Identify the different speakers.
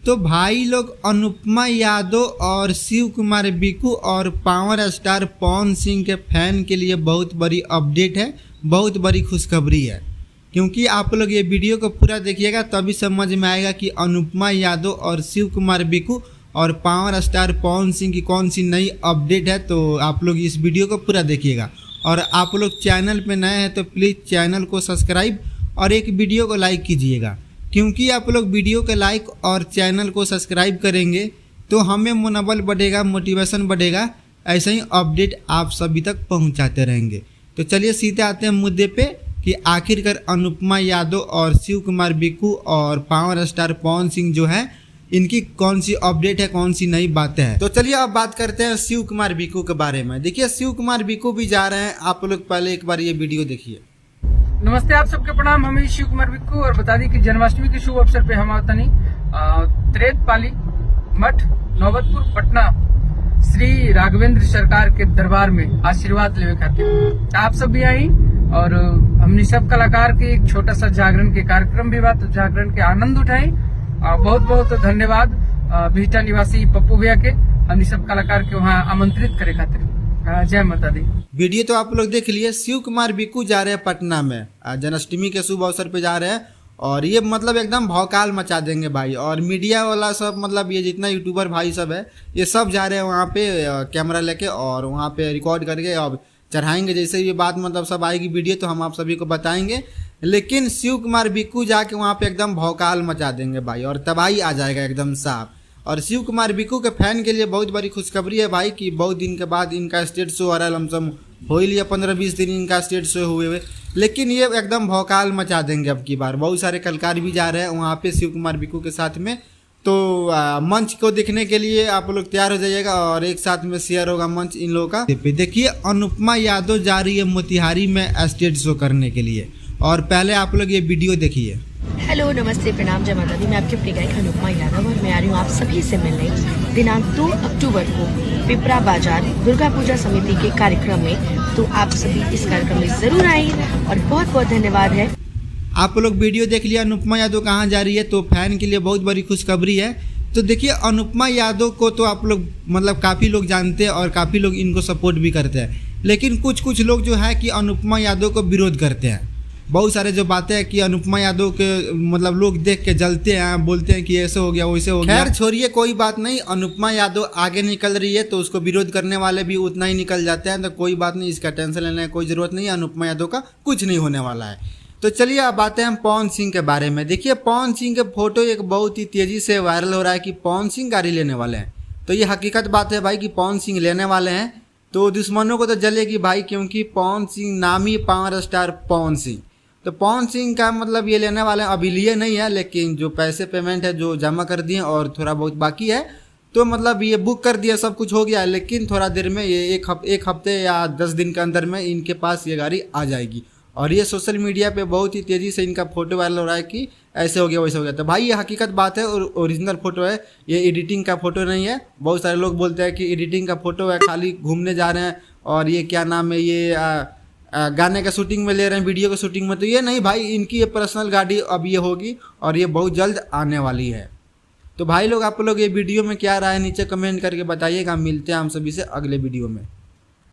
Speaker 1: तो भाई लोग अनुपमा यादव और शिव कुमार बिकू और पावर स्टार पवन सिंह के फैन के लिए बहुत बड़ी अपडेट है, बहुत बड़ी खुशखबरी है। क्योंकि आप लोग ये वीडियो को पूरा देखिएगा तभी समझ में आएगा कि अनुपमा यादव और शिव कुमार बिकू और पावर स्टार पवन सिंह की कौन सी नई अपडेट है। तो आप लोग इस वीडियो को पूरा देखिएगा और आप लोग चैनल पे नए हैं तो प्लीज़ चैनल को सब्सक्राइब और एक वीडियो को लाइक कीजिएगा। क्योंकि आप लोग वीडियो के लाइक और चैनल को सब्सक्राइब करेंगे तो हमें मनोबल बढ़ेगा, मोटिवेशन बढ़ेगा, ऐसे ही अपडेट आप सभी तक पहुंचाते रहेंगे। तो चलिए सीधे आते हैं मुद्दे पे कि आखिरकार अनुपमा यादव और शिव कुमार बिकू और पावर स्टार पवन सिंह जो है इनकी कौन सी अपडेट है, कौन सी नई बातें हैं। तो चलिए अब बात करते हैं शिव कुमार बिकू के बारे में। देखिए शिव कुमार बिकू भी जा रहे हैं, आप लोग पहले एक बार ये वीडियो देखिए।
Speaker 2: नमस्ते, आप सबके प्रणाम। हम ही शिव कुमार बिक्कू और बता दें कि जन्माष्टमी के शुभ अवसर पे हम आवतनी त्रेतपाली मठ नौबतपुर पटना श्री राघवेंद्र सरकार के दरबार में आशीर्वाद लेवे खातिर आप सब भी आई और हमने सब कलाकार के एक छोटा सा जागरण के कार्यक्रम भी बात जागरण के आनंद उठाए। बहुत बहुत धन्यवाद बिहटा निवासी पप्पू भैया के हमने सब कलाकार के वहाँ आमंत्रित करे खातिर। जय माता दी।
Speaker 1: वीडियो तो आप लोग देख लिए। शिव कुमार बिकू जा रहे हैं पटना में, जन्माष्टमी के शुभ अवसर पे जा रहे हैं और ये मतलब एकदम भौकाल मचा देंगे भाई। और मीडिया वाला सब मतलब ये जितना यूट्यूबर भाई सब है ये सब जा रहे हैं वहाँ पे कैमरा लेके और वहाँ पे रिकॉर्ड करके और चढ़ाएंगे। जैसे ये बात मतलब सब आएगी वीडियो तो हम आप सभी को बताएंगे। लेकिन शिव कुमार बिकू जाके वहाँ पे एकदम भौकाल मचा देंगे भाई और तबाही आ जाएगा एकदम साफ। और शिव कुमार बिकू के फैन के लिए बहुत बड़ी खुशखबरी है भाई कि बहुत दिन के बाद इनका स्टेज शो आ रहा है। लमसम हो ही लिया 15-20 दिन इनका स्टेज शो हुए, लेकिन ये एकदम भौकाल मचा देंगे अब की बार। बहुत सारे कलाकार भी जा रहे हैं वहाँ पे शिव कुमार बिकू के साथ में। तो मंच को देखने के लिए आप लोग तैयार हो जाइएगा और एक साथ में शेयर होगा मंच इन लोगों का। देखिए अनुपमा यादव जा रही है मोतिहारी में स्टेज शो करने के लिए और पहले आप लोग ये वीडियो देखिए।
Speaker 3: हेलो, नमस्ते, प्रणाम, जय माता दी। मैं आपकी प्रिय गायक अनुपमा यादव और मैं आ रही हूँ आप सभी से मिलने दिनांक 2 अक्टूबर को पिपरा बाजार दुर्गा पूजा समिति के कार्यक्रम में। तो आप सभी इस कार्यक्रम में जरूर आइए और बहुत बहुत धन्यवाद है।
Speaker 1: आप लोग वीडियो देख लिया अनुपमा यादव कहाँ जा रही है, तो फैन के लिए बहुत बड़ी खुशखबरी है। तो देखिए अनुपमा यादव को तो आप लोग मतलब काफ़ी लोग जानते हैं और काफ़ी लोग इनको सपोर्ट भी करते हैं, लेकिन कुछ लोग जो है कि अनुपमा यादव को विरोध करते हैं। बहुत सारे जो बातें हैं कि अनुपमा यादव के मतलब लोग देख के जलते हैं, बोलते हैं कि ऐसे हो गया वैसे हो गया। खैर छोड़िए, कोई बात नहीं। अनुपमा यादव आगे निकल रही है तो उसको विरोध करने वाले भी उतना ही निकल जाते हैं, तो कोई बात नहीं, इसका टेंशन लेने की कोई ज़रूरत नहीं है। अनुपमा यादव का कुछ नहीं होने वाला है। तो चलिए अब बातें हम पवन सिंह के बारे में। देखिए पवन सिंह के फोटो एक बहुत ही तेज़ी से वायरल हो रहा है कि पवन सिंह गाड़ी लेने वाले हैं। तो ये हकीकत बात है भाई कि पवन सिंह लेने वाले हैं, तो दुश्मनों को तो जलेगी भाई, क्योंकि पवन सिंह नाम ही पावर स्टार पवन सिंह। तो पवन सिंह का मतलब ये लेने वाले हैं, अभी लिए नहीं है लेकिन जो पैसे पेमेंट है जो जमा कर दिए और थोड़ा बहुत बाकी है, तो मतलब ये बुक कर दिया, सब कुछ हो गया। लेकिन थोड़ा देर में ये एक हफ्ते या 10 दिन के अंदर में इनके पास ये गाड़ी आ जाएगी। और ये सोशल मीडिया पे बहुत ही तेज़ी से इनका फोटो वायरल हो रहा है कि ऐसे हो गया वैसे हो गया। तो भाई ये हकीकत बात है और ओरिजिनल फोटो है, ये एडिटिंग का फोटो नहीं है। बहुत सारे लोग बोलते हैं कि एडिटिंग का फोटो है, खाली घूमने जा रहे हैं और ये क्या नाम है, ये गाने का शूटिंग में ले रहे हैं, वीडियो का शूटिंग में। तो ये नहीं भाई, इनकी ये पर्सनल गाड़ी अब ये होगी और ये बहुत जल्द आने वाली है। तो भाई लोग आप लोग ये वीडियो में क्या राय है नीचे कमेंट करके बताइएगा। मिलते हैं हम सभी से अगले वीडियो में।